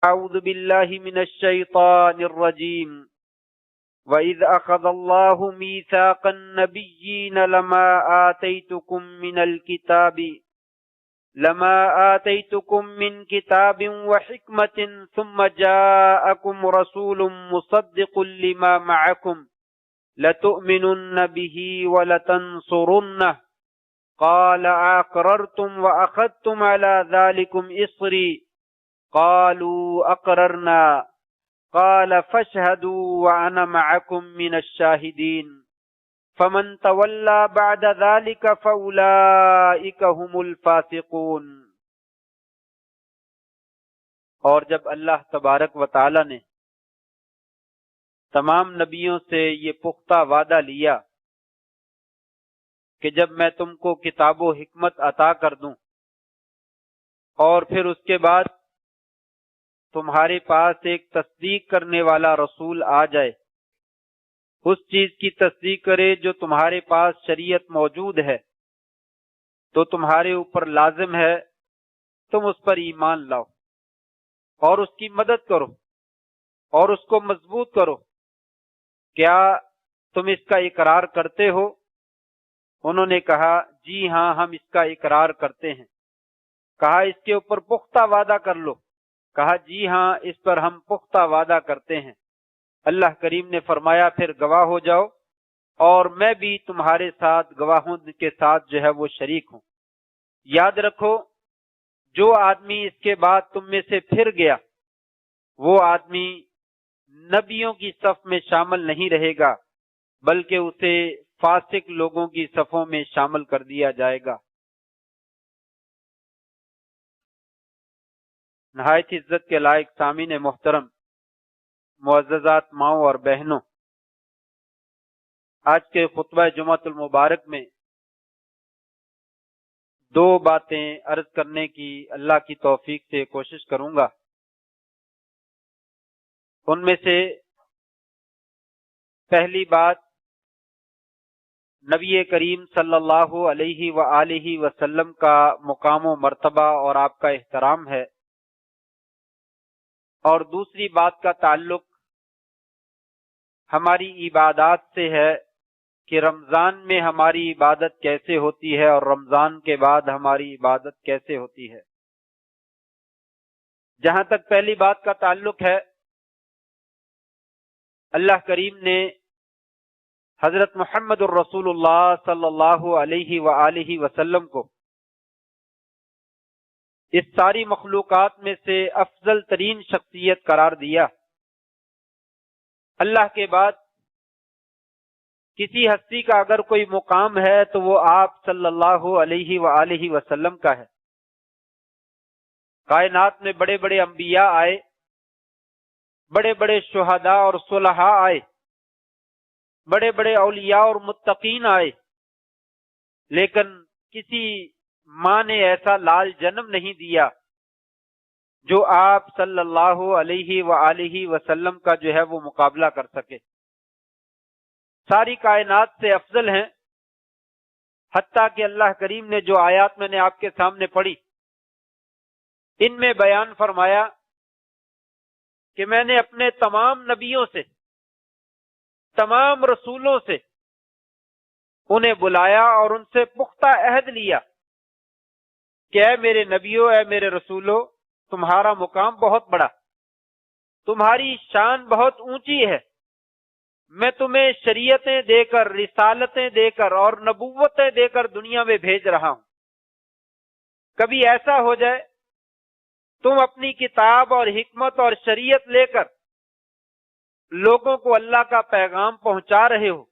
أعوذ بالله من الشيطان الرجيم وَإِذْ أَخَذَ اللَّهُ مِيثَاقَ النَّبِيِّينَ لَمَا آتَيْتُكُم مِّن كِتَابٍ وَحِكْمَةٍ ثُمَّ جَاءَكُمْ رَسُولٌ مُصَدِّقٌ لِّمَا مَعَكُمْ لَتُؤْمِنُنَّ بِهِ وَلَتَنصُرُنَّهُ قَالَ أَقْرَرْتُمْ وَأَخَذْتُمْ عَلَى ذَلِكُمْ إِصْرِي قَالُوا أَقْرَرْنَا قَالَ فَاشْهَدُوا وَأَنَا مَعَكُمْ مِنَ الشَّاهِدِينَ فَمَن تَوَلَّى بَعْدَ ذَلِكَ فَأُولَٰئِكَ هُمُ الْفَاسِقُونَ۔ اور جب اللہ تبارک و تعالی نے تمام نبیوں سے یہ پختہ وعدہ لیا کہ جب میں تم کو کتاب و حکمت عطا کر دوں اور پھر اس کے بعد تمہارے پاس ایک تصدیق کرنے والا رسول آ جائے، اس چیز کی تصدیق کرے جو تمہارے پاس شریعت موجود ہے، تو تمہارے اوپر لازم ہے تم اس پر ایمان لاؤ اور اس کی مدد کرو اور اس کو مضبوط کرو۔ کیا تم اس کا اقرار کرتے ہو؟ انہوں نے کہا جی ہاں، ہم اس کا اقرار کرتے ہیں۔ کہا اس کے اوپر پختہ وعدہ کر لو۔ کہا جی ہاں، اس پر ہم پختہ وعدہ کرتے ہیں۔ اللہ کریم نے فرمایا پھر گواہ ہو جاؤ اور میں بھی تمہارے ساتھ گواہوں کے ساتھ جو ہے وہ شریک ہوں۔ یاد رکھو جو آدمی اس کے بعد تم میں سے پھر گیا وہ آدمی نبیوں کی صف میں شامل نہیں رہے گا، بلکہ اسے فاسق لوگوں کی صفوں میں شامل کر دیا جائے گا۔ نہایت عزت کے لائق سامعین محترم، معززات ماؤں اور بہنوں، آج کے خطبہ جمعۃ المبارک میں دو باتیں عرض کرنے کی اللہ کی توفیق سے کوشش کروں گا۔ ان میں سے پہلی بات نبی کریم صلی اللہ علیہ وآلہ وسلم کا مقام و مرتبہ اور آپ کا احترام ہے، اور دوسری بات کا تعلق ہماری عبادات سے ہے کہ رمضان میں ہماری عبادت کیسے ہوتی ہے اور رمضان کے بعد ہماری عبادت کیسے ہوتی ہے۔ جہاں تک پہلی بات کا تعلق ہے، اللہ کریم نے حضرت محمد الرسول اللہ صلی اللہ علیہ وآلہ وسلم کو اس ساری مخلوقات میں سے افضل ترین شخصیت قرار دیا۔ اللہ کے بعد کسی ہستی کا اگر کوئی مقام ہے تو وہ آپ صلی اللہ علیہ وآلہ وسلم کا ہے۔ کائنات میں بڑے بڑے انبیاء آئے، بڑے بڑے شہداء اور صلحاء آئے، بڑے بڑے اولیاء اور متقین آئے، لیکن کسی ماں نے ایسا لال جنم نہیں دیا جو آپ صلی اللہ علیہ وآلہ وسلم کا جو ہے وہ مقابلہ کر سکے۔ ساری کائنات سے افضل ہیں، حتیٰ کہ اللہ کریم نے جو آیات میں نے آپ کے سامنے پڑھی ان میں بیان فرمایا کہ میں نے اپنے تمام نبیوں سے، تمام رسولوں سے انہیں بلایا اور ان سے پختہ عہد لیا کہ اے میرے نبیوں، اے میرے رسولوں، تمہارا مقام بہت بڑا، تمہاری شان بہت اونچی ہے، میں تمہیں شریعتیں دے کر، رسالتیں دے کر اور نبوتیں دے کر دنیا میں بھیج رہا ہوں۔ کبھی ایسا ہو جائے تم اپنی کتاب اور حکمت اور شریعت لے کر لوگوں کو اللہ کا پیغام پہنچا رہے ہو،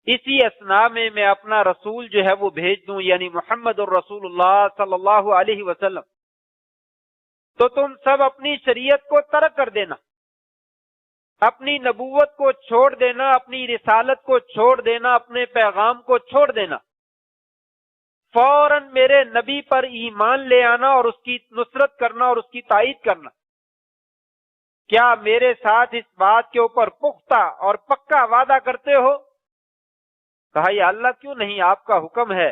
اسی اثناء میں اپنا رسول جو ہے وہ بھیج دوں، یعنی محمد الرسول اللہ صلی اللہ علیہ وسلم، تو تم سب اپنی شریعت کو ترک کر دینا، اپنی نبوت کو چھوڑ دینا، اپنی رسالت کو چھوڑ دینا، اپنے پیغام کو چھوڑ دینا، فوراً میرے نبی پر ایمان لے آنا اور اس کی نصرت کرنا اور اس کی تائید کرنا۔ کیا میرے ساتھ اس بات کے اوپر پختہ اور پکا وعدہ کرتے ہو؟ کہا یا اللہ کیوں نہیں، آپ کا حکم ہے،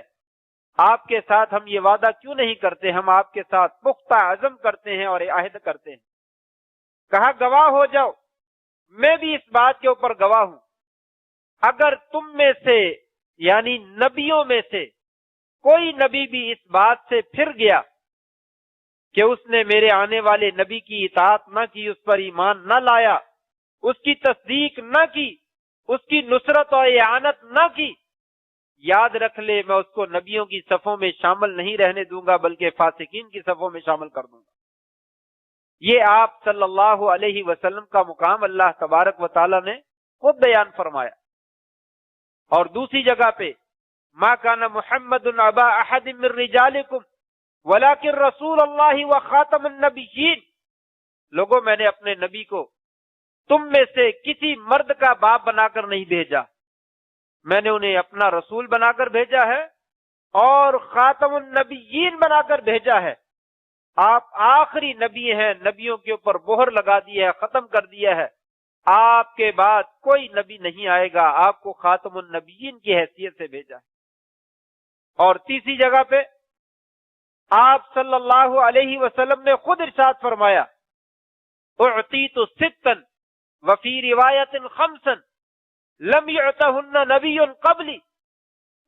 آپ کے ساتھ ہم یہ وعدہ کیوں نہیں کرتے؟ ہم آپ کے ساتھ پختہ عزم کرتے ہیں اور عہد کرتے ہیں۔ کہا گواہ ہو جاؤ، میں بھی اس بات کے اوپر گواہ ہوں، اگر تم میں سے یعنی نبیوں میں سے کوئی نبی بھی اس بات سے پھر گیا کہ اس نے میرے آنے والے نبی کی اطاعت نہ کی، اس پر ایمان نہ لایا، اس کی تصدیق نہ کی، اس کی نصرت اور اعانت نہ کی، یاد رکھ لے میں اس کو نبیوں کی صفوں میں شامل نہیں رہنے دوں گا بلکہ فاسقین کی صفوں میں شامل کر دوں گا۔ یہ آپ صلی اللہ علیہ وسلم کا مقام اللہ تبارک و تعالی نے خود بیان فرمایا۔ اور دوسری جگہ پہ ما کان محمد ابا احد من رجالکم ولکن رسول اللہ وخاتم النبیین، لوگوں میں نے اپنے نبی کو تم میں سے کسی مرد کا باپ بنا کر نہیں بھیجا، میں نے انہیں اپنا رسول بنا کر بھیجا ہے اور خاتم النبیین بنا کر بھیجا ہے۔ آپ آخری نبی ہیں، نبیوں کے اوپر مہر لگا دی ہے، ختم کر دیا ہے، آپ کے بعد کوئی نبی نہیں آئے گا، آپ کو خاتم النبیین کی حیثیت سے بھیجا ہے۔ اور تیسری جگہ پہ آپ صلی اللہ علیہ وسلم نے خود ارشاد فرمایا اعطیت ستا وفی روایت خمسا لم یعطہن نبی قبلی،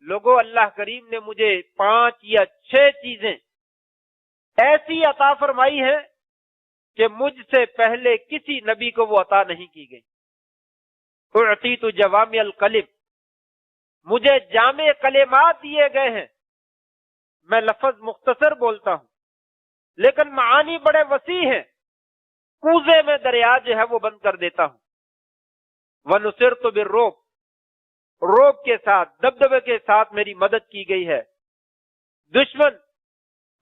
لوگوں اللہ کریم نے مجھے 5 یا 6 چیزیں ایسی عطا فرمائی ہے کہ مجھ سے پہلے کسی نبی کو وہ عطا نہیں کی گئی۔ اعطیت جوامع الکلم، مجھے جامع کلمات دیے گئے ہیں، میں لفظ مختصر بولتا ہوں لیکن معانی بڑے وسیع ہیں، کوزے میں دریا جو ہے وہ بند کر دیتا ہوں۔ وَنُصِرْتُ بِالرُّعْبِ، روب کے ساتھ دبدبے کے ساتھ میری مدد کی گئی ہے۔ دشمن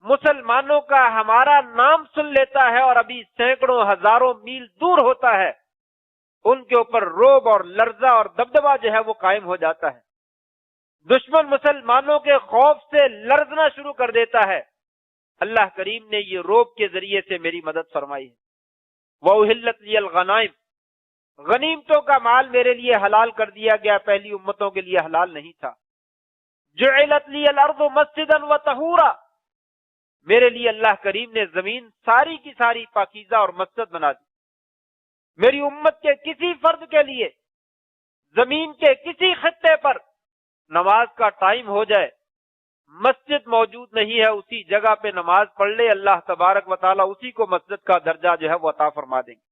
مسلمانوں کا ہمارا نام سن لیتا ہے اور ابھی سینکڑوں ہزاروں میل دور ہوتا ہے، ان کے اوپر روب اور لرزہ اور دبدبہ جو ہے وہ قائم ہو جاتا ہے۔ دشمن مسلمانوں کے خوف سے لرزنا شروع کر دیتا ہے، اللہ کریم نے یہ روب کے ذریعے سے میری مدد فرمائی ہے۔ وَأُحِلَّتْ لِيَ الْغَنَائِمُ، غنیمتوں کا مال میرے لیے حلال کر دیا گیا، پہلی امتوں کے لیے حلال نہیں تھا۔ جُعِلَتْ لِيَ الْأَرْضُ مَسْجِدًا وَطَهُورًا، میرے لیے اللہ کریم نے زمین ساری کی ساری پاکیزہ اور مسجد بنا دی۔ میری امت کے کسی فرد کے لیے زمین کے کسی خطے پر نماز کا ٹائم ہو جائے، مسجد موجود نہیں ہے، اسی جگہ پہ نماز پڑھ لے، اللہ تبارک و تعالیٰ اسی کو مسجد کا درجہ جو ہے وہ عطا فرما دیں گے۔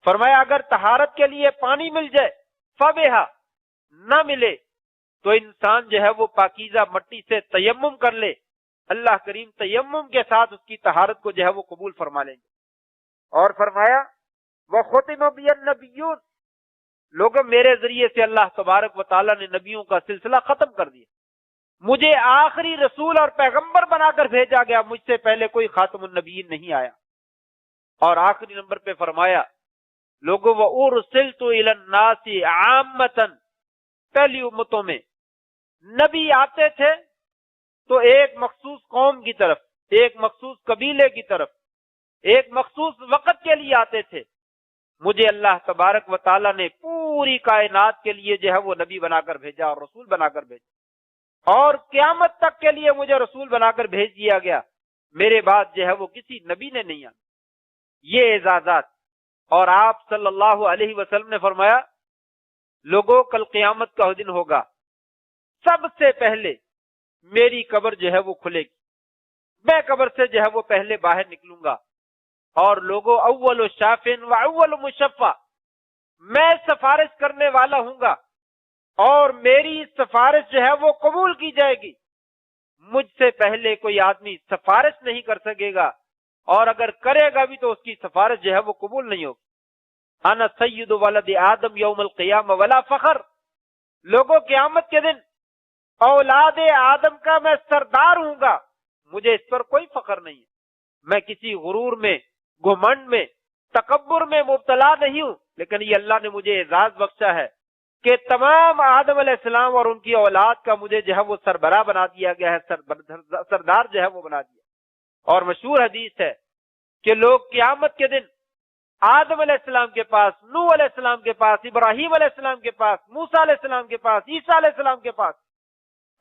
فرمایا اگر طہارت کے لیے پانی مل جائے فبہا، نہ ملے تو انسان جو ہے وہ پاکیزہ مٹی سے تیمم کر لے، اللہ کریم تیمم کے ساتھ اس کی طہارت کو جو ہے وہ قبول فرما لیں گے۔ اور فرمایا وَخُتِمَ بِيَ النَّبِيُّونَ، لوگوں میرے ذریعے سے اللہ تبارک و تعالیٰ نے نبیوں کا سلسلہ ختم کر دیا، مجھے آخری رسول اور پیغمبر بنا کر بھیجا گیا، مجھ سے پہلے کوئی خاتم النبیین نہیں آیا۔ اور آخری نمبر پہ فرمایا لوگوں وَأُرْسِلْتُ إِلَى النَّاسِ عَامَّةً، پہلی امتوں میں نبی آتے تھے تو ایک مخصوص قوم کی طرف، ایک مخصوص قبیلے کی طرف، ایک مخصوص وقت کے لیے آتے تھے، مجھے اللہ تبارک و تعالیٰ نے پوری کائنات کے لیے جو ہے وہ نبی بنا کر بھیجا اور رسول بنا کر بھیجا، اور قیامت تک کے لیے مجھے رسول بنا کر بھیج دیا گیا، میرے بعد جو ہے وہ کسی نبی نے نہیں آنا۔ یہ اعزازات، اور آپ صلی اللہ علیہ وسلم نے فرمایا لوگوں کل قیامت کا دن ہوگا، سب سے پہلے میری قبر جو ہے وہ کھلے گی، میں قبر سے جو ہے وہ پہلے باہر نکلوں گا، اور لوگوں اول شافع و اول مشفع، میں سفارش کرنے والا ہوں گا اور میری سفارش جو ہے وہ قبول کی جائے گی، مجھ سے پہلے کوئی آدمی سفارش نہیں کر سکے گا، اور اگر کرے گا بھی تو اس کی سفارش جو ہے وہ قبول نہیں ہوگی۔ انا سید ولد آدم یوم القیامہ ولا فخر، لوگوں قیامت کے دن اولاد آدم کا میں سردار ہوں گا، مجھے اس پر کوئی فخر نہیں ہے، میں کسی غرور میں، گھمنڈ میں، تکبر میں مبتلا نہیں ہوں، لیکن یہ اللہ نے مجھے اعزاز بخشا ہے کہ تمام آدم علیہ السلام اور ان کی اولاد کا مجھے جو ہے وہ سربراہ بنا دیا گیا ہے، سردار جو ہے وہ بنا دیا۔ اور مشہور حدیث ہے کہ لوگ قیامت کے دن آدم علیہ السلام کے پاس، نوح علیہ السلام کے پاس، ابراہیم علیہ السلام کے پاس، موسیٰ علیہ السلام کے پاس، عیسیٰ علیہ السلام کے پاس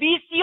20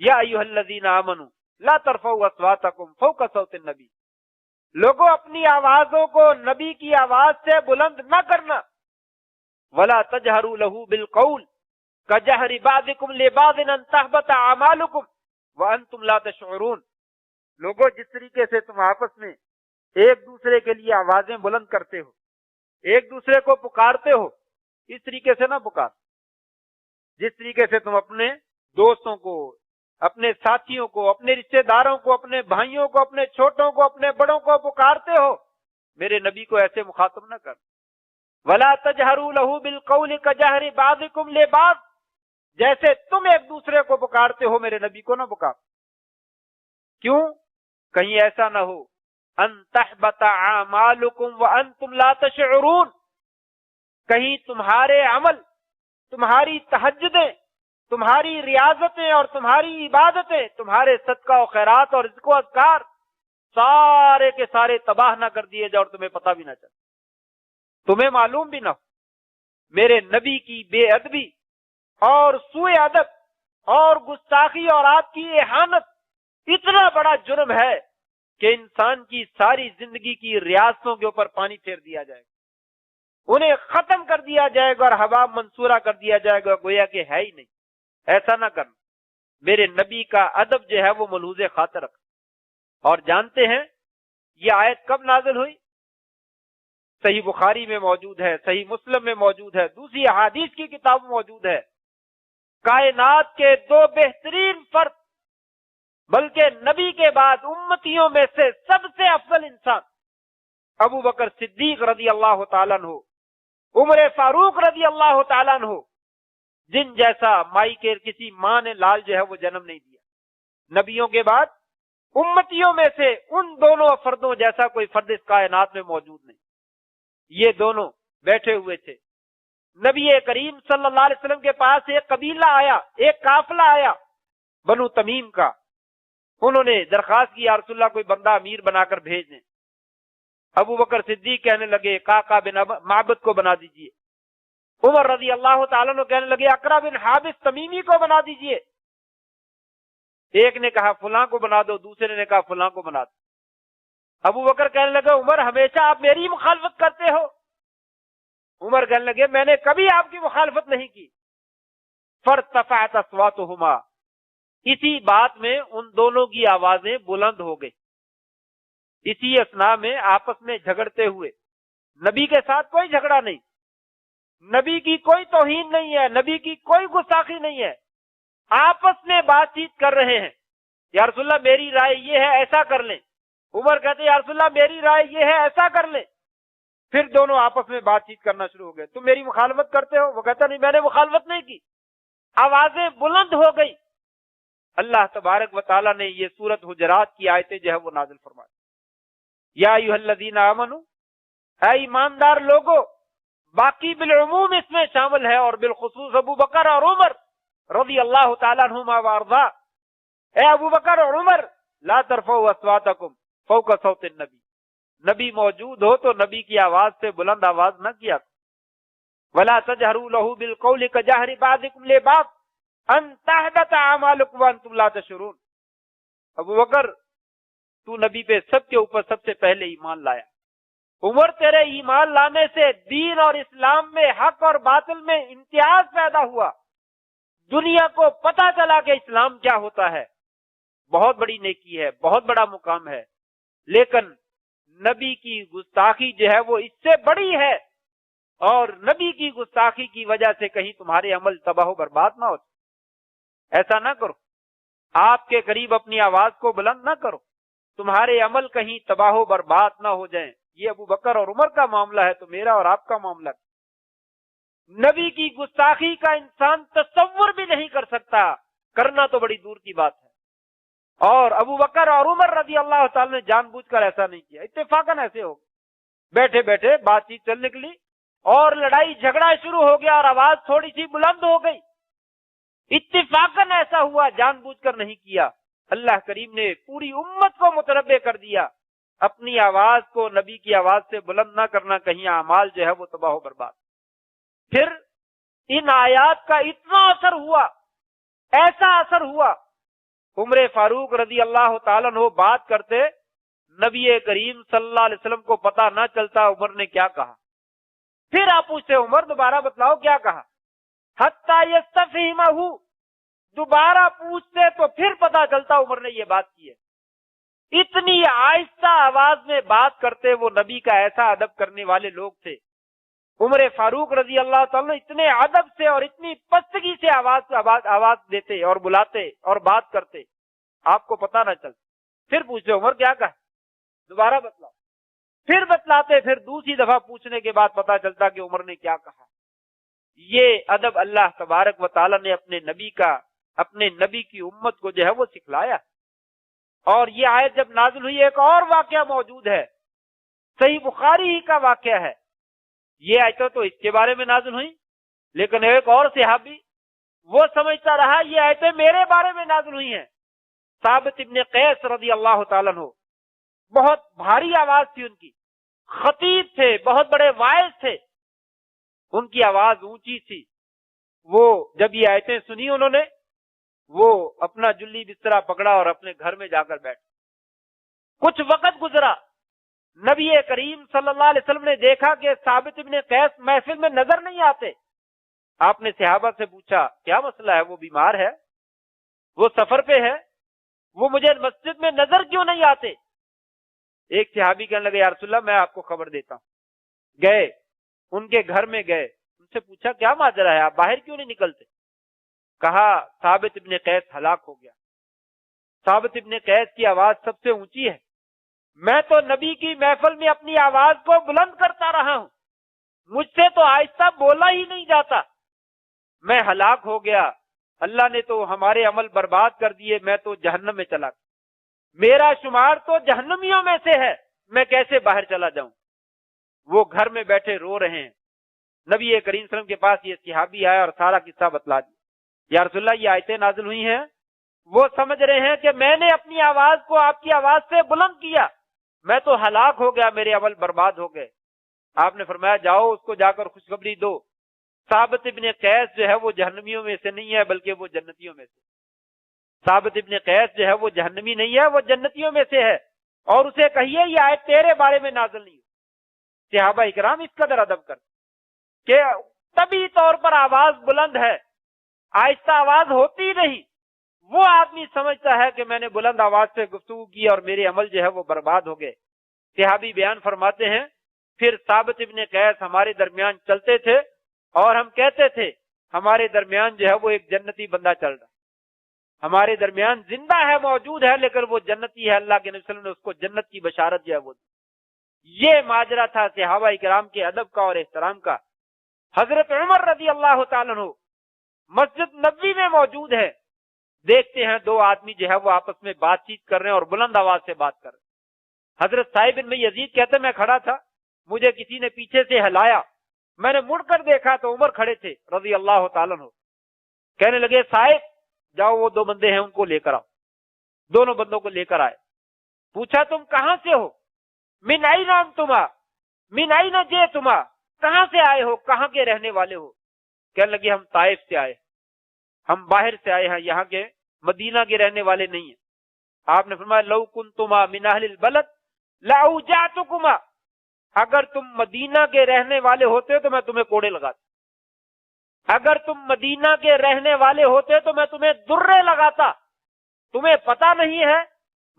یا ایھا الذین آمنوا لا ترفعوا اصواتکم فوق صوت النبی، لوگوں اپنی آوازوں کو نبی کی آواز سے بلند نہ کرنا، ولا تجہروا لہ بالقول کجہر بعضکم لبعض ان تحبط اعمالکم وانتم لا تشعرون، لوگوں جس طریقے سے تم آپس میں ایک دوسرے کے لیے آوازیں بلند کرتے ہو، ایک دوسرے کو پکارتے ہو، اس طریقے سے نہ پکار، جس طریقے سے تم اپنے دوستوں کو، اپنے ساتھیوں کو، اپنے رشتہ داروں کو، اپنے بھائیوں کو، اپنے چھوٹوں کو، اپنے بڑوں کو پکارتے ہو، میرے نبی کو ایسے مخاطب نہ کر۔ ولا تجہروا لہ بالقول کجہر بعضکم لبعض، جیسے تم ایک دوسرے کو پکارتے ہو میرے نبی کو نہ پکار۔ کیوں؟ کہیں ایسا نہ ہو ان تحبط اعمالکم وانتم لا تشعرون، کہیں تمہارے عمل، تمہاری تہجدیں، تمہاری ریاضتیں اور تمہاری عبادتیں، تمہارے صدقہ و خیرات اور رزق و اذکار سارے کے سارے تباہ نہ کر دیے جائے اور تمہیں پتہ بھی نہ چلے، تمہیں معلوم بھی نہ ہو۔ میرے نبی کی بے ادبی اور سوء ادب اور گستاخی اور آپ کی اہانت اتنا بڑا جرم ہے کہ انسان کی ساری زندگی کی ریاستوں کے اوپر پانی پھیر دیا جائے گا، انہیں ختم کر دیا جائے گا اور حباب منصورہ کر دیا جائے گا، گویا کہ ہے ہی نہیں۔ ایسا نہ کرنا، میرے نبی کا ادب جو ہے وہ ملحوظ خاطر رکھ۔ اور جانتے ہیں یہ آیت کب نازل ہوئی؟ صحیح بخاری میں موجود ہے، صحیح مسلم میں موجود ہے، دوسری احادیث کی کتاب میں موجود ہے۔ کائنات کے دو بہترین فرد، بلکہ نبی کے بعد امتیوں میں سے سب سے افضل انسان ابو بکر صدیق رضی اللہ تعالیٰ عنہ، عمر فاروق رضی اللہ تعالیٰ عنہ، جن جیسا مائی کے کسی ماں نے لال جو ہے وہ جنم نہیں دیا۔ نبیوں کے بعد امتیوں میں سے ان دونوں فردوں جیسا کوئی فرد اس کائنات میں موجود نہیں۔ یہ دونوں بیٹھے ہوئے تھے، نبی کریم صلی اللہ علیہ وسلم کے پاس ایک قبیلہ آیا، ایک قافلہ آیا بنو تمیم کا، انہوں نے درخواست کی یا رسول اللہ کوئی بندہ امیر بنا کر بھیج دیں۔ ابو بکر صدیق کہنے لگے قعقاع بن معبد کو بنا دیجئے، عمر رضی اللہ تعالیٰ عنہ کہنے لگے اقرع بن حابس تمیمی کو بنا دیجئے، ایک نے کہا فلاں کو بنا دو، دوسرے نے کہا فلاں کو بنا دو۔ ابو بکر کہنے لگے عمر ہمیشہ آپ میری مخالفت کرتے ہو؟ عمر کہنے لگے میں نے کبھی آپ کی مخالفت نہیں کی۔ فارتفعت اصواتهما، اسی بات میں ان دونوں کی آوازیں بلند ہو گئی، اسی اثناء میں آپس میں جھگڑتے ہوئے۔ نبی کے ساتھ کوئی جھگڑا نہیں، نبی کی کوئی توہین نہیں ہے، نبی کی کوئی گستاخی نہیں ہے، آپس میں بات چیت کر رہے ہیں۔ یا رسول اللہ میری رائے یہ ہے ایسا کر لیں، عمر کہتے یا رسول اللہ میری رائے یہ ہے ایسا کر لیں۔ پھر دونوں آپس میں بات چیت کرنا شروع ہو گئے، تم میری مخالفت کرتے ہو؟ وہ کہتا نہیں میں نے مخالفت نہیں کی۔ آوازیں بلند ہو گئی۔ اللہ تبارک و تعالیٰ نے یہ سورت حجرات کی آیتیں جو ہے وہ نازل فرمائی۔ یا ایھا الذین آمنوا، اے ایماندار لوگو، باقی بالعموم اس میں شامل ہے اور بالخصوص ابو بکر اور عمر رضی اللہ تعالیٰ عنہما وارضا۔ اے ابو بکر اور عمر، لا ترفعوا اصواتکم فوق صوت النبی، نبی موجود ہو تو نبی کی آواز سے بلند آواز نہ کیا۔ ولا تجہروا لہ بالقول کجہر بعضکم لبعض ان تحبط اعمالکم وانتم لا تشعرون۔ ابو بکر تو نبی پہ سب کے اوپر سب سے پہلے ایمان لایا، عمر تیرے ایمان لانے سے دین اور اسلام میں حق اور باطل میں امتیاز پیدا ہوا، دنیا کو پتہ چلا کہ اسلام کیا ہوتا ہے۔ بہت بڑی نیکی ہے، بہت بڑا مقام ہے، لیکن نبی کی گستاخی جو ہے وہ اس سے بڑی ہے، اور نبی کی گستاخی کی وجہ سے کہیں تمہارے عمل تباہ و برباد نہ ہو۔ ایسا نہ کرو، آپ کے قریب اپنی آواز کو بلند نہ کرو، تمہارے عمل کہیں تباہ و برباد نہ ہو جائیں۔ یہ ابو بکر اور عمر کا معاملہ ہے تو میرا اور آپ کا معاملہ۔ نبی کی گستاخی کا انسان تصور بھی نہیں کر سکتا، کرنا تو بڑی دور کی بات ہے۔ اور ابو بکر اور عمر رضی اللہ تعالی نے جان بوجھ کر ایسا نہیں کیا، اتفاقاً ایسے ہو بیٹھے بیٹھے بات چیت چلنے کے لیے اور لڑائی جھگڑا شروع ہو گیا اور آواز تھوڑی سی بلند ہو گئی، اتفاقاً ایسا ہوا، جان بوجھ کر نہیں کیا۔ اللہ کریم نے پوری امت کو متنبع کر دیا، اپنی آواز کو نبی کی آواز سے بلند نہ کرنا، کہیں اعمال جو ہے وہ تباہ و برباد۔ پھر ان آیات کا اتنا اثر ہوا، ایسا اثر ہوا عمر فاروق رضی اللہ تعالیٰ عنہ بات کرتے، نبی کریم صلی اللہ علیہ وسلم کو پتا نہ چلتا عمر نے کیا کہا. پھر آپ پوچھتے عمر دوبارہ بتلاؤ کیا کہا، حتی یستفہمہ، دوبارہ پوچھتے تو پھر پتا چلتا عمر نے یہ بات کی ہے. اتنی آہستہ آواز میں بات کرتے، وہ نبی کا ایسا ادب کرنے والے لوگ تھے. عمر فاروق رضی اللہ تعالیٰ اتنے ادب سے اور اتنی پستگی سے آواز دیتے اور بلاتے اور بات کرتے، آپ کو پتا نہ چلتا. پھر پوچھتے عمر کیا کہا، دوبارہ بتلاؤ. پھر بتلاتے، پھر دوسری دفعہ پوچھنے کے بعد پتا چلتا کہ عمر نے کیا کہا. یہ ادب اللہ تبارک و تعالیٰ نے اپنے نبی کی امت کو جو ہے وہ سکھلایا. اور یہ آیت جب نازل ہوئی، ایک اور واقعہ موجود ہے، صحیح بخاری ہی کا واقعہ ہے. یہ آیت تو اس کے بارے میں نازل ہوئی، لیکن ایک اور صحابی وہ سمجھتا رہا یہ آیتیں میرے بارے میں نازل ہوئی ہیں. ثابت ابن قیس رضی اللہ تعالیٰ عنہ، بہت بھاری آواز تھی ان کی، خطیب تھے، بہت بڑے واعظ تھے، ان کی آواز اونچی تھی. وہ جب یہ آیتیں سنی انہوں نے، وہ اپنا جلی بسترا پکڑا اور اپنے گھر میں جا کر بیٹھ. کچھ وقت گزرا، نبی کریم صلی اللہ علیہ وسلم نے دیکھا کہ ثابت ابن قیس محفل میں نظر نہیں آتے. آپ نے صحابہ سے پوچھا کیا مسئلہ ہے، وہ بیمار ہے، وہ سفر پہ ہے، وہ مجھے مسجد میں نظر کیوں نہیں آتے؟ ایک صحابی کہنے لگے یا رسول اللہ میں آپ کو خبر دیتا ہوں. گئے، ان کے گھر میں گئے، ان سے پوچھا کیا ماجرا ہے، آپ باہر کیوں نہیں نکلتے؟ کہا ثابت ابن قیس ہلاک ہو گیا. ثابت ابن قیس کی آواز سب سے اونچی ہے، میں تو نبی کی محفل میں اپنی آواز کو بلند کرتا رہا ہوں، مجھ سے تو آہستہ بولا ہی نہیں جاتا، میں ہلاک ہو گیا، اللہ نے تو ہمارے عمل برباد کر دیے، میں تو جہنم میں چلا گیا، میرا شمار تو جہنمیوں میں سے ہے، میں کیسے باہر چلا جاؤں؟ وہ گھر میں بیٹھے رو رہے ہیں. نبی کریم صلی اللہ علیہ وسلم کے پاس یہ صحابی آیا اور سارا قصہ بتلا دیا. یا رسول اللہ یہ آیتیں نازل ہوئی ہیں، وہ سمجھ رہے ہیں کہ میں نے اپنی آواز کو آپ کی آواز سے بلند کیا، میں تو ہلاک ہو گیا، میرے عمل برباد ہو گئے. آپ نے فرمایا جاؤ اس کو جا کر خوشخبری دو، ثابت ابن قیس جو ہے وہ جہنمیوں میں سے نہیں ہے بلکہ وہ جنتیوں میں سے. ثابت ابن قیس جو ہے وہ جہنمی نہیں ہے، وہ جنتیوں میں سے ہے، اور اسے کہیے یہ آیت تیرے بارے میں نازل نہیں. صحابہ اکرام اس قدر ادب کرتے کہ طبی طور پر آواز بلند ہے، آہستہ آواز ہوتی نہیں. وہ آدمی سمجھتا ہے کہ میں نے بلند آواز سے گفتگو کی اور میرے عمل جو ہے وہ برباد ہو گئے. صحابی بیان فرماتے ہیں پھر ثابت ابن قیس ہمارے درمیان چلتے تھے اور ہم کہتے تھے ہمارے درمیان جو ہے وہ ایک جنتی بندہ چل رہا، ہمارے درمیان زندہ ہے، موجود ہے، لیکن وہ جنتی ہے، اللہ کے نبی صلی اللہ علیہ وسلم نے اس کو جنت کی بشارت جو ہے وہ دی. یہ ماجرا تھا صحابہ اکرام کے ادب کا اور احترام کا. حضرت عمر رضی اللہ تعالیٰ عنہ مسجد نبوی میں موجود ہے، دیکھتے ہیں دو آدمی جو ہے وہ آپس میں بات چیت کر رہے ہیں اور بلند آواز سے بات کر رہے ہیں. حضرت صاحب بن یزید کہتے ہیں میں کھڑا تھا، مجھے کسی نے پیچھے سے ہلایا، میں نے مڑ کر دیکھا تو عمر کھڑے تھے رضی اللہ تعالیٰ عنہ. کہنے لگے صاحب جاؤ وہ دو بندے ہیں ان کو لے کر آؤ. دونوں بندوں کو لے کر آئے. پوچھا تم کہاں سے ہو؟ من این انتما من این جئتما، کہاں سے آئے ہو، کہاں کے رہنے والے ہو؟ کہنے لگے ہم طائف سے آئے، ہم باہر سے آئے ہیں، یہاں کے مدینہ کے رہنے والے نہیں ہیں. آپ نے فرمایا لو کنتما من اہل البلد لاوجعتکما، اگر تم مدینہ کے رہنے والے ہوتے تو میں تمہیں کوڑے لگاتا، اگر تم مدینہ کے رہنے والے ہوتے تو میں تمہیں درے لگاتا. تمہیں پتہ نہیں ہے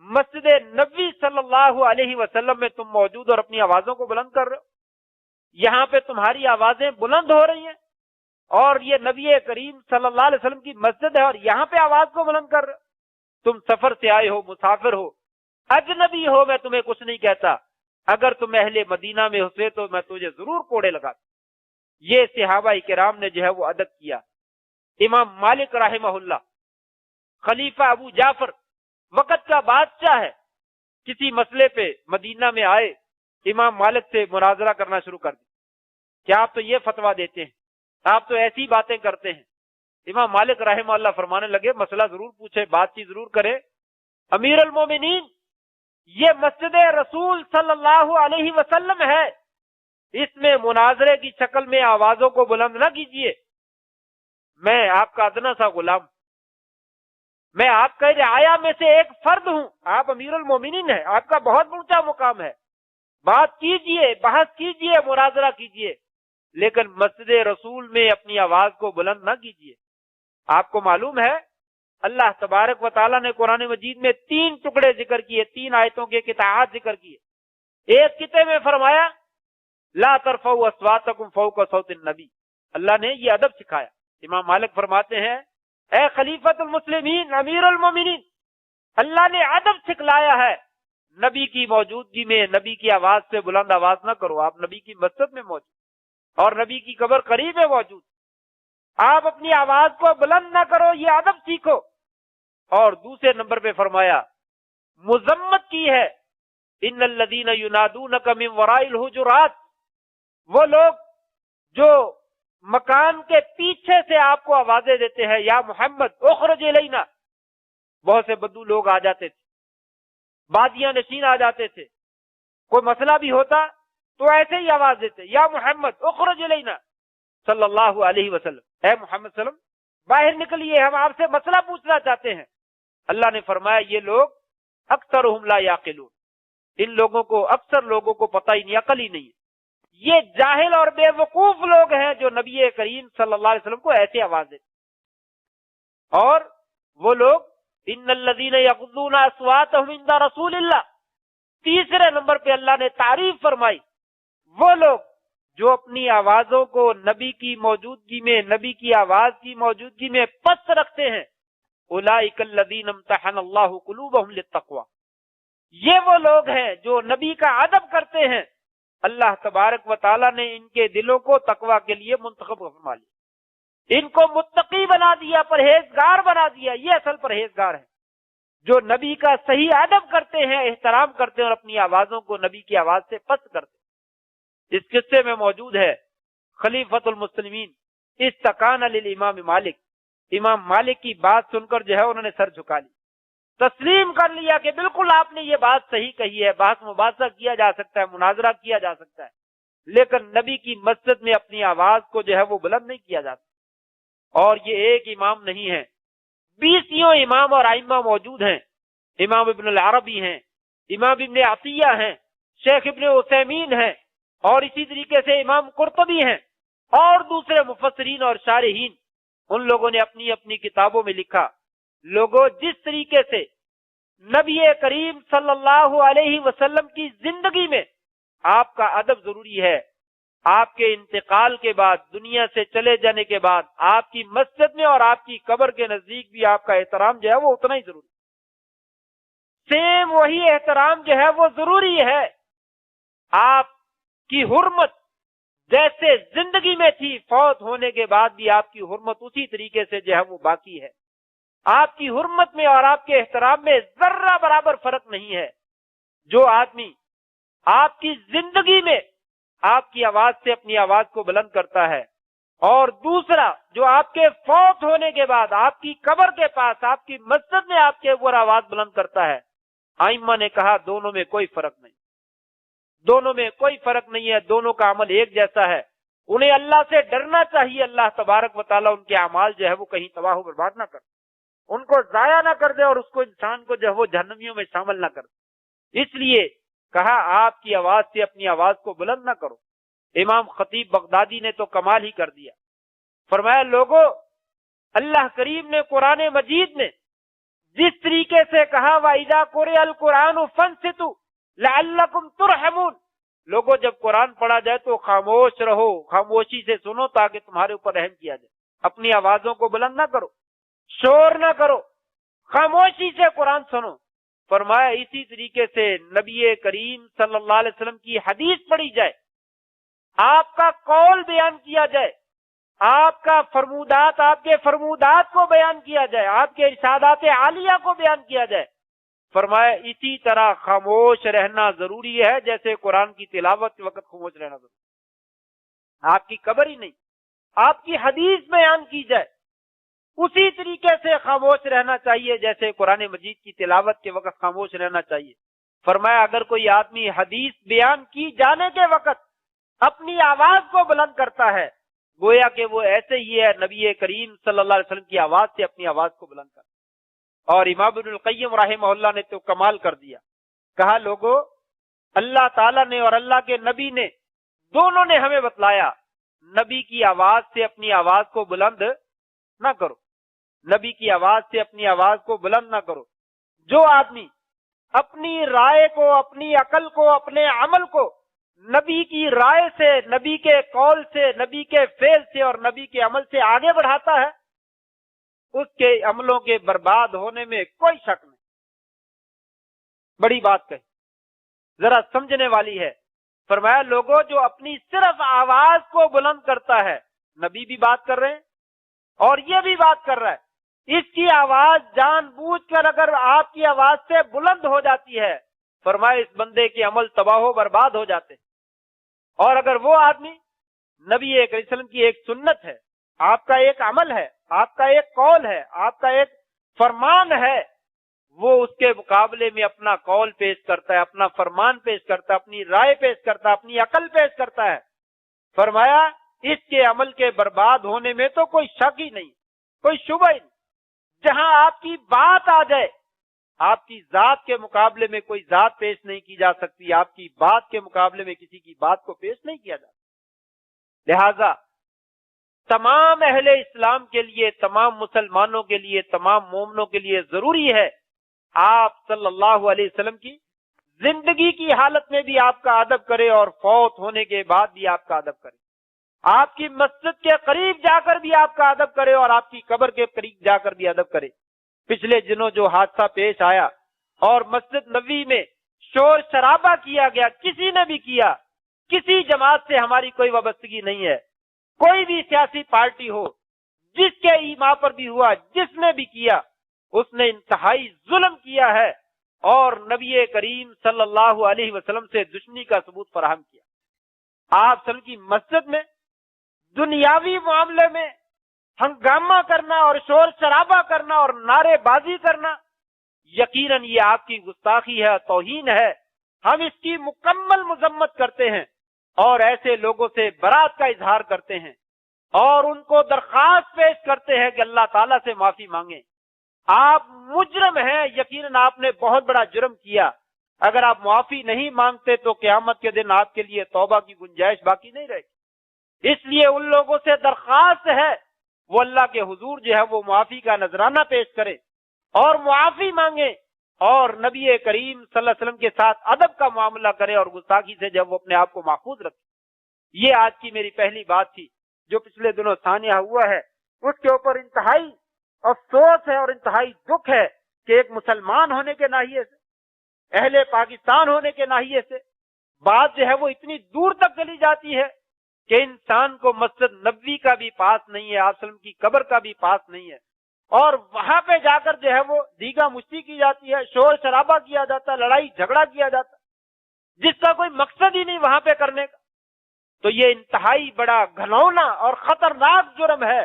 مسجد نبوی صلی اللہ علیہ وسلم میں تم موجود اور اپنی آوازوں کو بلند کر رہے ہو، یہاں پہ تمہاری آوازیں بلند ہو رہی ہیں، اور یہ نبی کریم صلی اللہ علیہ وسلم کی مسجد ہے اور یہاں پہ آواز کو بلند کر رہے ہو. تم سفر سے آئے ہو، مسافر ہو، اجنبی ہو، میں تمہیں کچھ نہیں کہتا، اگر تم اہل مدینہ میں ہوتے تو میں تجھے ضرور کوڑے لگاتا. یہ صحابہ کرام نے جو ہے وہ ادب کیا. امام مالک رحمہ اللہ، خلیفہ ابو جعفر وقت کا بادشاہ ہے، کسی مسئلے پہ مدینہ میں آئے، امام مالک سے مناظرہ کرنا شروع کر دیا کہ آپ تو یہ فتویٰ دیتے ہیں، آپ تو ایسی باتیں کرتے ہیں. امام مالک رحمہ اللہ فرمانے لگے مسئلہ ضرور پوچھے، بات چیت ضرور کرے. امیر المومنین یہ مسجد رسول صلی اللہ علیہ وسلم ہے، اس میں مناظرے کی شکل میں آوازوں کو بلند نہ کیجیے، میں آپ کا ادنا سا غلام، میں آپ کا رعایا میں سے ایک فرد ہوں، آپ امیر المومنین ہیں، آپ کا بہت اونچا مقام ہے، بات کیجئے، بحث کیجئے، مناظرہ کیجئے، لیکن مسجد رسول میں اپنی آواز کو بلند نہ کیجئے۔ آپ کو معلوم ہے اللہ تبارک و تعالیٰ نے قرآن مجید میں 3 ٹکڑے ذکر کیے، 3 آیتوں کے قطعات ذکر کیے۔ ایک قطعے میں فرمایا لا ترفعوا اصواتکم فوق صوت النبی، اللہ نے یہ ادب سکھایا۔ امام مالک فرماتے ہیں اے خلیفۃ المسلمین امیر المومنین، اللہ نے ادب سکھلایا ہے، نبی کی موجودگی میں نبی کی آواز سے بلند آواز نہ کرو، آپ نبی کی مسجد میں موجود اور نبی کی قبر قریب ہے موجود، آپ اپنی آواز کو بلند نہ کرو، یہ ادب سیکھو۔ اور دوسرے نمبر پہ فرمایا مذمت کی ہے ان الذین ینادونک من وراء الحجرات، وہ لوگ جو مکان کے پیچھے سے آپ کو آوازیں دیتے ہیں یا محمد اخرج الینا، بہت سے بدو لوگ آ جاتے تھے، بادیاں نشین آ جاتے تھے، کوئی مسئلہ بھی ہوتا تو ایسے ہی آواز دیتے یا محمد اخرج الینا صلی اللہ علیہ وسلم، اے محمد صلی اللہ علیہ وسلم باہر نکلیے، ہم آپ سے مسئلہ پوچھنا چاہتے ہیں۔ اللہ نے فرمایا یہ لوگ اکثرهم لا یعقلون، ان لوگوں کو اکثر لوگوں کو پتہ ہی نہیں، عقل ہی نہیں ہے، یہ جاہل اور بے وقوف لوگ ہیں جو نبی کریم صلی اللہ علیہ وسلم کو ایسے آواز دیتے۔ اور وہ لوگ ان الذین یغضون اصواتهم عند رسول اللہ، تیسرے نمبر پہ اللہ نے تعریف فرمائی وہ لوگ جو اپنی آوازوں کو نبی کی موجودگی میں، نبی کی آواز کی موجودگی میں پست رکھتے ہیں، اولئک الذین امتحن اللہ قلوبهم للتقوی، یہ وہ لوگ ہیں جو نبی کا ادب کرتے ہیں، اللہ تبارک و تعالیٰ نے ان کے دلوں کو تقوی کے لیے منتخب فرما لیا، ان کو متقی بنا دیا، پرہیزگار بنا دیا، یہ اصل پرہیزگار ہیں جو نبی کا صحیح ادب کرتے ہیں، احترام کرتے ہیں اور اپنی آوازوں کو نبی کی آواز سے پست کرتے ہیں۔ اس قصے میں موجود ہے خلیفۃ المسلمین استکان للامام مالک، امام مالک کی بات سن کر جو ہے انہوں نے سر جھکا لی، تسلیم کر لیا کہ بالکل آپ نے یہ بات صحیح کہی ہے، بحث مباحثہ کیا جا سکتا ہے، مناظرہ کیا جا سکتا ہے، لیکن نبی کی مسجد میں اپنی آواز کو جو ہے وہ بلند نہیں کیا جاتا۔ اور یہ ایک امام نہیں ہے، 20 امام اور ائمہ موجود ہیں، امام ابن العربی ہیں، امام ابن عطیہ ہیں، شیخ ابن عثیمین ہیں، اور اسی طریقے سے امام قرطبی ہیں اور دوسرے مفسرین اور شارحین، ان لوگوں نے اپنی اپنی کتابوں میں لکھا لوگوں جس طریقے سے نبی کریم صلی اللہ علیہ وسلم کی زندگی میں آپ کا ادب ضروری ہے، آپ کے انتقال کے بعد، دنیا سے چلے جانے کے بعد آپ کی مسجد میں اور آپ کی قبر کے نزدیک بھی آپ کا احترام جو ہے وہ اتنا ہی ضروری، سیم وہی احترام جو ہے وہ ضروری ہے۔ آپ کی حرمت جیسے زندگی میں تھی، فوت ہونے کے بعد بھی آپ کی حرمت اسی طریقے سے جو ہے وہ باقی ہے، آپ کی حرمت میں اور آپ کے احترام میں ذرہ برابر فرق نہیں ہے۔ جو آدمی آپ کی زندگی میں آپ کی آواز سے اپنی آواز کو بلند کرتا ہے اور دوسرا جو آپ کے فوت ہونے کے بعد آپ کی قبر کے پاس آپ کی مسجد میں آپ کے اوپر آواز بلند کرتا ہے، ائمہ نے کہا دونوں میں کوئی فرق نہیں، دونوں میں کوئی فرق نہیں ہے، دونوں کا عمل ایک جیسا ہے۔ انہیں اللہ سے ڈرنا چاہیے، اللہ تبارک و تعالیٰ ان کے اعمال جو ہے وہ کہیں تباہ و برباد نہ کر، ان کو ضائع نہ کر دے اور اس کو انسان کو جو ہے وہ جہنمیوں میں شامل نہ کر دے۔ اس لیے کہا آپ کی آواز سے اپنی آواز کو بلند نہ کرو۔ امام خطیب بغدادی نے تو کمال ہی کر دیا، فرمایا لوگوں اللہ کریم نے قرآن مجید میں جس طریقے سے کہا وَإِذَا قُرِئَ الْقُرْآنُ فَانصِتُوا لَعَلَّكُمْ تُرْحَمُونَ، لوگوں جب قرآن پڑھا جائے تو خاموش رہو، خاموشی سے سنو تاکہ تمہارے اوپر رحم کیا جائے، اپنی آوازوں کو بلند نہ کرو، شور نہ کرو، خاموشی سے قرآن سنو۔ فرمایا اسی طریقے سے نبی کریم صلی اللہ علیہ وسلم کی حدیث پڑھی جائے، آپ کا قول بیان کیا جائے، آپ کا فرمودات، آپ کے فرمودات کو بیان کیا جائے، آپ کے ارشادات عالیہ کو بیان کیا جائے۔ فرمایا اسی طرح خاموش رہنا ضروری ہے جیسے قرآن کی تلاوت کے وقت خاموش رہنا ضروری ہے۔ آپ کی قبر ہی نہیں، آپ کی حدیث بیان کی جائے، اسی طریقے سے خاموش رہنا چاہیے جیسے قرآن مجید کی تلاوت کے وقت خاموش رہنا چاہیے۔ فرمایا اگر کوئی آدمی حدیث بیان کی جانے کے وقت اپنی آواز کو بلند کرتا ہے، گویا کہ وہ ایسے ہی ہے نبی کریم صلی اللہ علیہ وسلم کی آواز سے اپنی آواز کو بلند کرتا ہے۔ اور امام ابن القیم رحمہ اللہ نے تو کمال کر دیا، کہا لوگوں اللہ تعالیٰ نے اور اللہ کے نبی نے دونوں نے ہمیں بتلایا نبی کی آواز سے اپنی آواز کو بلند نہ کرو، نبی کی آواز سے اپنی آواز کو بلند نہ کرو۔ جو آدمی اپنی رائے کو، اپنی عقل کو، اپنے عمل کو نبی کی رائے سے، نبی کے قول سے، نبی کے فعل سے اور نبی کے عمل سے آگے بڑھاتا ہے، اس کے عملوں کے برباد ہونے میں کوئی شک نہیں۔ بڑی بات کہی، ذرا سمجھنے والی ہے۔ فرمایا لوگوں جو اپنی صرف آواز کو بلند کرتا ہے، نبی بھی بات کر رہے ہیں اور یہ بھی بات کر رہا ہے، اس کی آواز جان بوجھ کر اگر آپ کی آواز سے بلند ہو جاتی ہے، فرمایا اس بندے کے عمل تباہ و برباد ہو جاتے ہیں۔ اور اگر وہ آدمی نبی کریم صلی اللہ علیہ وسلم کی ایک سنت ہے، آپ کا ایک عمل ہے، آپ کا ایک قول ہے، آپ کا ایک فرمان ہے، وہ اس کے مقابلے میں اپنا قول پیش کرتا ہے، اپنا فرمان پیش کرتا ہے، اپنی رائے پیش کرتا ہے، اپنی عقل پیش کرتا ہے، فرمایا اس کے عمل کے برباد ہونے میں تو کوئی شک ہی نہیں، کوئی شبہ ہی نہیں۔ جہاں آپ کی بات آ جائے، آپ کی ذات کے مقابلے میں کوئی ذات پیش نہیں کی جا سکتی، آپ کی بات کے مقابلے میں کسی کی بات کو پیش نہیں کیا جاتا۔ لہذا تمام اہل اسلام کے لیے، تمام مسلمانوں کے لیے، تمام مومنوں کے لیے ضروری ہے آپ صلی اللہ علیہ وسلم کی زندگی کی حالت میں بھی آپ کا ادب کرے اور فوت ہونے کے بعد بھی آپ کا ادب کرے، آپ کی مسجد کے قریب جا کر بھی آپ کا ادب کرے اور آپ کی قبر کے قریب جا کر بھی ادب کرے۔ پچھلے دنوں جو حادثہ پیش آیا اور مسجد نبوی میں شور شرابہ کیا گیا، کسی نے بھی کیا، کسی جماعت سے ہماری کوئی وابستگی نہیں ہے، کوئی بھی سیاسی پارٹی ہو، جس کے ایما پر بھی ہوا، جس نے بھی کیا، اس نے انتہائی ظلم کیا ہے اور نبی کریم صلی اللہ علیہ وسلم سے دشمنی کا ثبوت فراہم کیا۔ آپ صلی کی مسجد میں دنیاوی معاملے میں ہنگامہ کرنا اور شور شرابہ کرنا اور نعرے بازی کرنا، یقیناً یہ آپ کی گستاخی ہے، توہین ہے، ہم اس کی مکمل مذمت کرتے ہیں اور ایسے لوگوں سے برات کا اظہار کرتے ہیں اور ان کو درخواست پیش کرتے ہیں کہ اللہ تعالیٰ سے معافی مانگیں۔ آپ مجرم ہیں، یقیناً آپ نے بہت بڑا جرم کیا، اگر آپ معافی نہیں مانگتے تو قیامت کے دن آپ کے لیے توبہ کی گنجائش باقی نہیں رہے گی۔ اس لیے ان لوگوں سے درخواست ہے وہ اللہ کے حضور جو ہے وہ معافی کا نذرانہ پیش کرے اور معافی مانگے اور نبی کریم صلی اللہ علیہ وسلم کے ساتھ ادب کا معاملہ کرے اور گستاخی سے جب وہ اپنے آپ کو محفوظ رکھے۔ یہ آج کی میری پہلی بات تھی جو پچھلے دنوں ثانیہ ہوا ہے، اس کے اوپر انتہائی افسوس ہے اور انتہائی دکھ ہے کہ ایک مسلمان ہونے کے ناحیے سے، اہل پاکستان ہونے کے ناحیے سے بات جو ہے وہ اتنی دور تک چلی جاتی ہے کہ انسان کو مسجد نبوی کا بھی پاس نہیں ہے، آپ صلی اللہ علیہ وسلم کی قبر کا بھی پاس نہیں ہے، اور وہاں پہ جا کر جو ہے وہ دیگا مشتی کی جاتی ہے، شور شرابہ کیا جاتا ہے، لڑائی جھگڑا کیا جاتا ہے، جس کا کوئی مقصد ہی نہیں وہاں پہ کرنے کا۔ تو یہ انتہائی بڑا گھنونا اور خطرناک جرم ہے۔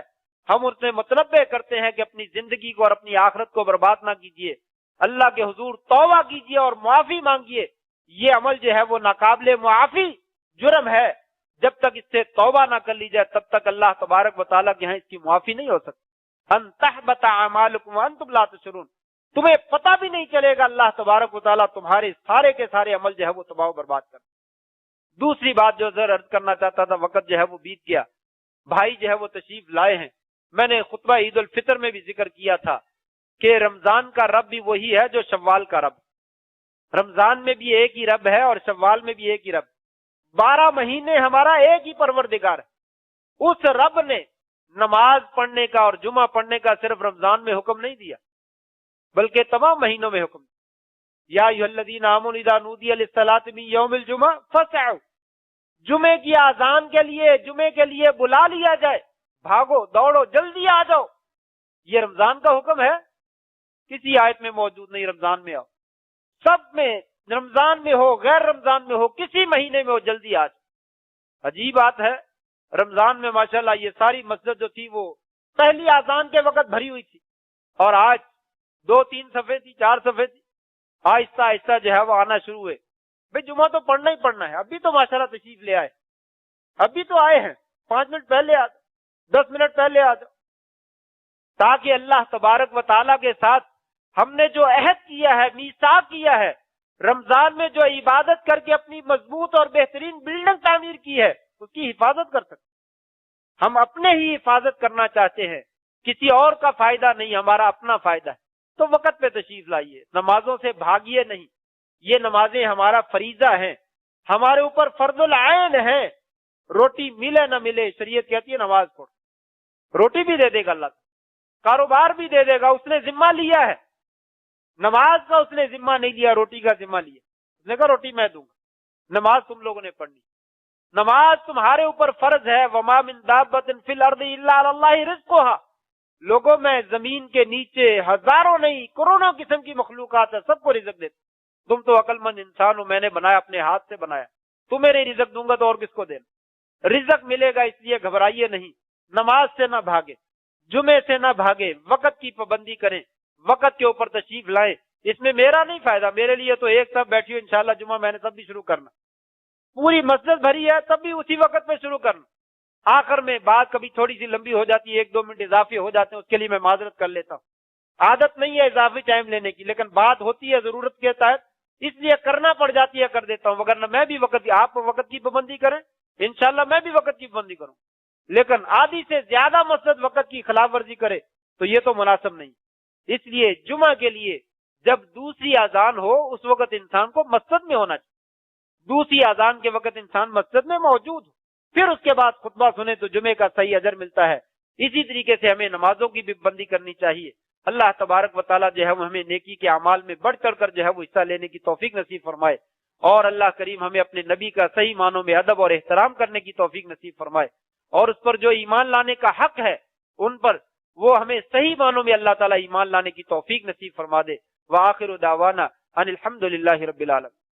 ہم اس سے مطلبے کرتے ہیں کہ اپنی زندگی کو اور اپنی آخرت کو برباد نہ کیجیے، اللہ کے حضور توبہ کیجیے اور معافی مانگیے۔ یہ عمل جو ہے وہ ناقابل معافی جرم ہے، جب تک اس سے توبہ نہ کر لی جائے تب تک اللہ تبارک و تعالیٰ کے ہاں اس کی معافی نہیں ہو سکتی۔ ان تحبط اعمالکم وانتم لا تشعرون، تمہیں پتہ بھی نہیں چلے گا اللہ تبارک و تعالیٰ تمہارے سارے کے سارے عمل جو ہے وہ تباہ و برباد کر۔ دوسری بات جو ذرا عرض کرنا چاہتا تھا، وقت جو ہے وہ بیت گیا، بھائی جو ہے وہ تشریف لائے ہیں۔ میں نے خطبہ عید الفطر میں بھی ذکر کیا تھا کہ رمضان کا رب بھی وہی ہے جو شوال کا رب، رمضان میں بھی ایک ہی رب ہے اور شوال میں بھی ایک ہی رب، 12 مہینے ہمارا ایک ہی پروردگار ہے۔ اس رب نے نماز پڑھنے کا اور جمعہ پڑھنے کا صرف رمضان میں حکم نہیں دیا بلکہ تمام مہینوں میں حکم دیا۔ یا ایھا الذین آمنوا اذا نودی للصلاۃ من یوم الجمعہ فاسعوا، جمعے کی اذان کے لیے، جمعے کے لیے بلا لیا جائے، بھاگو دوڑو جلدی آ جاؤ۔ یہ رمضان کا حکم ہے، کسی آیت میں موجود نہیں رمضان میں آؤ، سب میں رمضان میں ہو غیر رمضان میں ہو کسی مہینے میں ہو جلدی آ جاؤ۔ عجیب بات ہے، رمضان میں ماشاءاللہ یہ ساری مسجد جو تھی وہ پہلی اذان کے وقت بھری ہوئی تھی اور آج 2-3 صفحے تھی، 4 صفحے تھی، آہستہ آہستہ جو ہے وہ آنا شروع ہوئے۔ بھئی جمعہ تو پڑھنا ہی پڑھنا ہے، ابھی تو ماشاءاللہ تشریف لے آئے، ابھی تو آئے ہیں، 5 منٹ پہلے آ جاؤ، 10 منٹ پہلے آ جاؤ، تاکہ اللہ تبارک و تعالیٰ کے ساتھ ہم نے جو عہد کیا ہے، میثاق کیا ہے، رمضان میں جو عبادت کر کے اپنی مضبوط اور بہترین بلڈنگ تعمیر کی ہے، اس کی حفاظت کر سکتے. ہم اپنے ہی حفاظت کرنا چاہتے ہیں، کسی اور کا فائدہ نہیں، ہمارا اپنا فائدہ ہے. تو وقت پہ تشریف لائیے، نمازوں سے بھاگیے نہیں. یہ نمازیں ہمارا فریضہ ہیں، ہمارے اوپر فرض العین ہے. روٹی ملے نہ ملے، شریعت کہتی ہے نماز پڑھو. روٹی بھی دے دے گا اللہ، کاروبار بھی دے دے گا، اس نے ذمہ لیا ہے. نماز کا اس نے ذمہ نہیں لیا، روٹی کا ذمہ لیا. اس نے کہا روٹی میں دوں گا، نماز تم لوگوں نے پڑھنی. نماز تمہارے اوپر فرض ہے. وما من دابۃ فی الارض الا علی اللہ رزقها. لوگوں میں زمین کے نیچے ہزاروں نہیں کروڑوں قسم کی مخلوقات ہے، سب کو رزق دیتے. تم تو عقل مند انسان ہو، میں نے بنایا، اپنے ہاتھ سے بنایا، تمہیں نہیں رزق دوں گا تو اور کس کو دینا. رزق ملے گا، اس لیے گھبرائیے نہیں. نماز سے نہ بھاگے، جمعے سے نہ بھاگے، وقت کی پابندی کریں، وقت کے اوپر تشریف لائیں. اس میں میرا نہیں فائدہ، میرے لیے تو ایک طرف بیٹھی ہو انشاءاللہ جمعہ میں نے تب بھی شروع کرنا، پوری مسجد بھری ہے تب بھی اسی وقت میں شروع کرنا. آخر میں بات کبھی تھوڑی سی لمبی ہو جاتی ہے، 1-2 منٹ اضافی ہو جاتے ہیں، اس کے لیے میں معذرت کر لیتا ہوں. عادت نہیں ہے اضافی ٹائم لینے کی، لیکن بات ہوتی ہے ضرورت کے تحت، اس لیے کرنا پڑ جاتی ہے، کر دیتا ہوں. وگرنہ میں بھی آپ وقت کی پابندی کریں، انشاءاللہ میں بھی وقت کی پابندی کروں. لیکن آدھی سے زیادہ مسجد وقت کی خلاف ورزی کرے تو یہ تو مناسب نہیں. اس لیے جمعہ کے لیے جب دوسری اذان ہو اس وقت انسان کو مسجد میں ہونا چاہیے. دوسری اذان کے وقت انسان مسجد میں موجود ہو، پھر اس کے بعد خطبہ سنے تو جمعے کا صحیح اجر ملتا ہے. اسی طریقے سے ہمیں نمازوں کی بھی پابندی کرنی چاہیے. اللہ تبارک و تعالیٰ جو ہے وہ ہمیں نیکی کے اعمال میں بڑھ چڑھ کر جو ہے وہ حصہ لینے کی توفیق نصیب فرمائے، اور اللہ کریم ہمیں اپنے نبی کا صحیح معنوں میں ادب اور احترام کرنے کی توفیق نصیب فرمائے، اور اس پر جو ایمان لانے کا حق ہے ان پر وہ ہمیں صحیح معنوں میں اللہ تعالیٰ ایمان لانے کی توفیق نصیب فرما دے. وآخر دعوانا ان الحمد للہ رب العالمین.